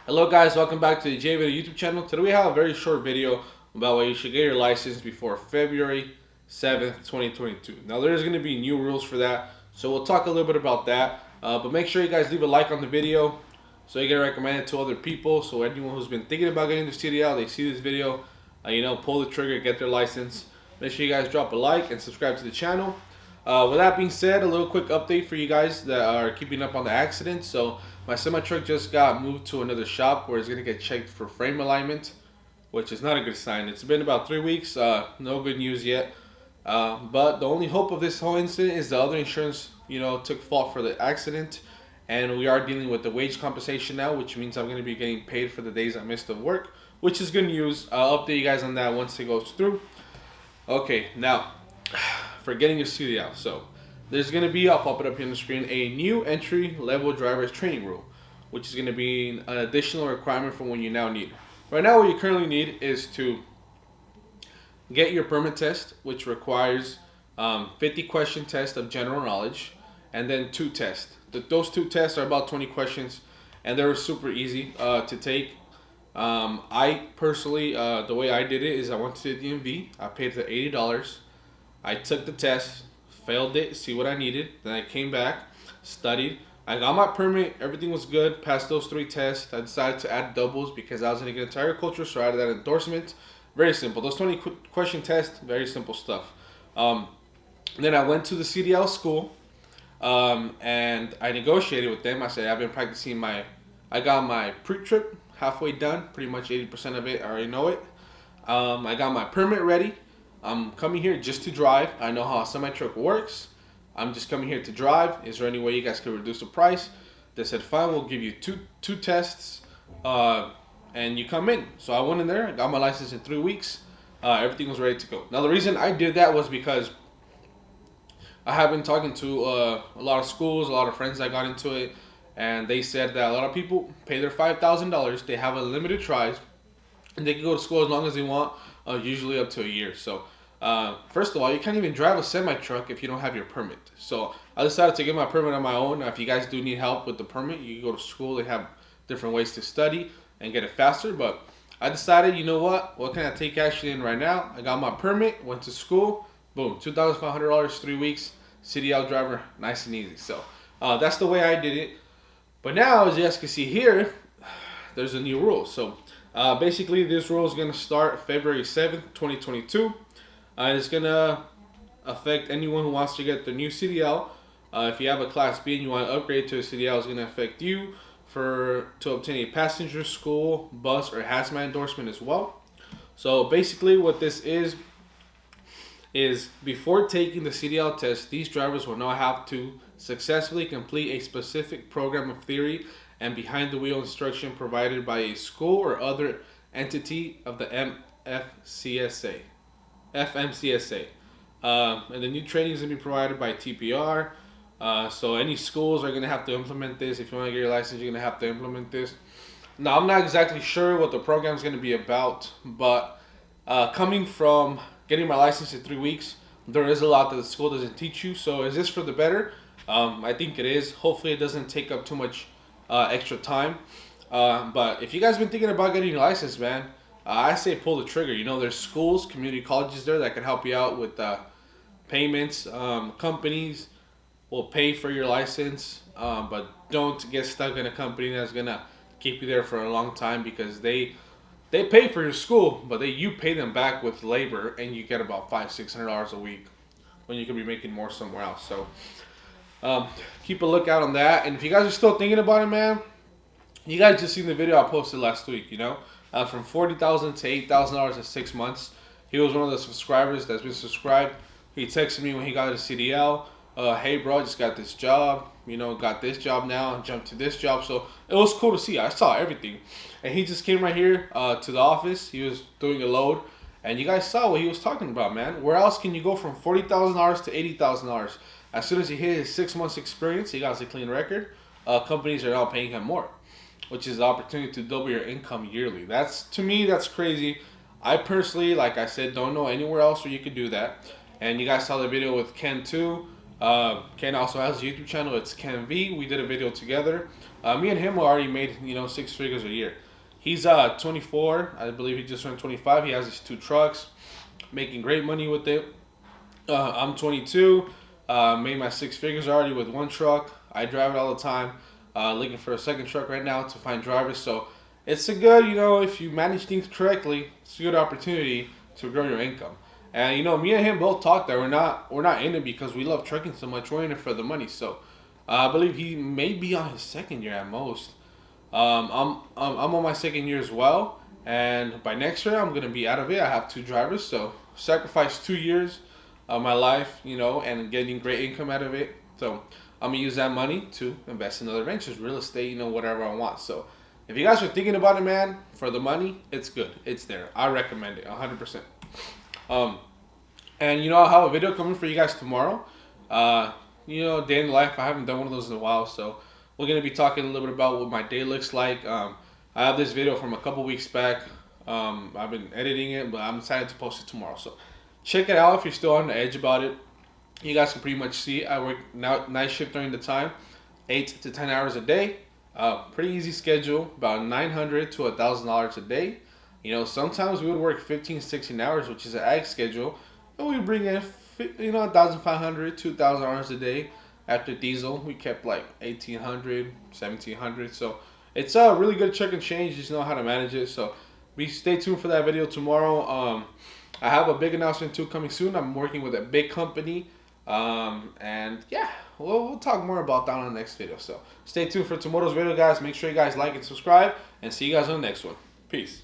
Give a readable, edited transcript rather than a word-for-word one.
Hello guys, welcome back to the J Video YouTube channel. Today we have a very short video about why you should get your license before February 7th, 2022. Now there's going to be new rules for that, so we'll talk a little bit about that. But make sure you guys leave a like on the video so you get recommended to other people. So anyone who's been thinking about getting the CDL, they see this video, pull the trigger, get their license. Make sure you guys drop a like and subscribe to the channel. With that being said, a little quick update for you guys that are keeping up on the accident. So my semi-truck just got moved to another shop where it's going to get checked for frame alignment, which is not a good sign. It's been about 3 weeks, no good news yet. But the only hope of this whole incident is the other insurance, took fault for the accident. And we are dealing with the wage compensation now, which means I'm going to be getting paid for the days I missed of work, which is good news. I'll update you guys on that once it goes through. Okay, now for getting your CDL. So there's going to be, I'll pop it up here on the screen, a new entry level driver's training rule, which is going to be an additional requirement for what you now need. Right now, what you currently need is to get your permit test, which requires 50 question test of general knowledge, and then 2 tests. Those 2 tests are about 20 questions, and they're super easy to take. I personally, the way I did it is I went to the DMV. I paid the $80. I took the test, failed it, see what I needed. Then I came back, studied. I got my permit. Everything was good. Passed those 3 tests. I decided to add doubles because I was going to get into agriculture, so I added that endorsement. Very simple. Those 20 question tests, very simple stuff. Then I went to the CDL school, and I negotiated with them. I said, I've been practicing I got my pre-trip halfway done. Pretty much 80% of it, I already know it. I got my permit ready. I'm coming here just to drive. I know how a semi-truck works. I'm just coming here to drive. Is there any way you guys could reduce the price? They said, fine, we'll give you two tests, and you come in. So I went in there. I got my license in 3 weeks. Everything was ready to go. Now, the reason I did that was because I have been talking to a lot of schools, a lot of friends that got into it, and they said that a lot of people pay their $5,000. They have unlimited tries, and they can go to school as long as they want, usually up to a year. So first of all, you can't even drive a semi-truck if you don't have your permit. So I decided to get my permit on my own. If you guys do need help with the permit, you can go to school. They have different ways to study and get it faster. But I decided, you know what can I take action in right now? I got my permit, went to school, boom, $2,500, 3 weeks, CDL driver, nice and easy. So that's the way I did it. But now, as you guys can see here, there's a new rule. So basically, this rule is going to start February 7th, 2022. It's going to affect anyone who wants to get the new CDL. If you have a Class B and you want to upgrade to a CDL, it's going to affect you to obtain a passenger, school, bus, or hazmat endorsement as well. So basically what this is before taking the CDL test, these drivers will now have to successfully complete a specific program of theory and behind-the-wheel instruction provided by a school or other entity of the FMCSA. And the new training is going to be provided by TPR. So any schools are going to have to implement this. If you want to get your license, you're going to have to implement this. Now, I'm not exactly sure what the program is going to be about, but coming from getting my license in 3 weeks, there is a lot that the school doesn't teach you. So is this for the better? I think it is. Hopefully it doesn't take up too much extra time. But if you guys been thinking about getting your license, man, I say pull the trigger. There's schools, community colleges there that can help you out with payments. Companies will pay for your license, but don't get stuck in a company that's going to keep you there for a long time, because they pay for your school, but you pay them back with labor, and you get about $500-600 a week when you could be making more somewhere else. So keep a lookout on that. And if you guys are still thinking about it, man, you guys just seen the video I posted last week. From $40,000 to $8,000 in 6 months. He was one of the subscribers that's been subscribed. He texted me when he got his CDL. Hey bro, I just got this job. Got this job now. Jumped to this job. So it was cool to see. I saw everything. And he just came right here to the office. He was doing a load. And you guys saw what he was talking about, man. Where else can you go from $40,000 to $80,000? As soon as he hit his 6 months experience, he got a clean record. Companies are now paying him more, which is the opportunity to double your income yearly. To me, that's crazy. I personally, like I said, don't know anywhere else where you could do that. And you guys saw the video with Ken too. Ken also has a YouTube channel. It's Ken V. We did a video together. Me and him already made 6 figures a year. He's 24. I believe he just turned 25. He has his 2 trucks, making great money with it. I'm 22. Made my 6 figures already with 1 truck. I drive it all the time. Looking for a second truck right now to find drivers. So it's a good, if you manage things correctly, it's a good opportunity to grow your income. And me and him both talked that we're not in it because we love trucking so much. We're in it for the money. So I believe he may be on his second year at most. I'm on my second year as well, and by next year I'm gonna be out of it. I have 2 drivers, so sacrifice 2 years of my life, and getting great income out of it. So I'm gonna use that money to invest in other ventures, real estate, whatever I want. So if you guys are thinking about it, man, for the money, it's good. It's there. I recommend it 100%. And I'll have a video coming for you guys tomorrow. Day in the life. I haven't done one of those in a while, so we're gonna be talking a little bit about what my day looks like. I have this video from a couple weeks back. I've been editing it, but I'm excited to post it tomorrow. So check it out if you're still on the edge about it. You guys can pretty much see I work now night shift during the time, 8 to 10 hours a day. Pretty easy schedule, about $900 to $1,000 a day. Sometimes we would work 15, 16 hours, which is an ag schedule, and we bring in 1,500, $2,000 a day. After diesel, we kept like 1,800, 1,700. So it's a really good check and change. Just know how to manage it. So stay tuned for that video tomorrow. I have a big announcement too coming soon. I'm working with a big company. And yeah, we'll talk more about that on the next video. So stay tuned for tomorrow's video, guys. Make sure you guys like and subscribe, and see you guys on the next one. Peace.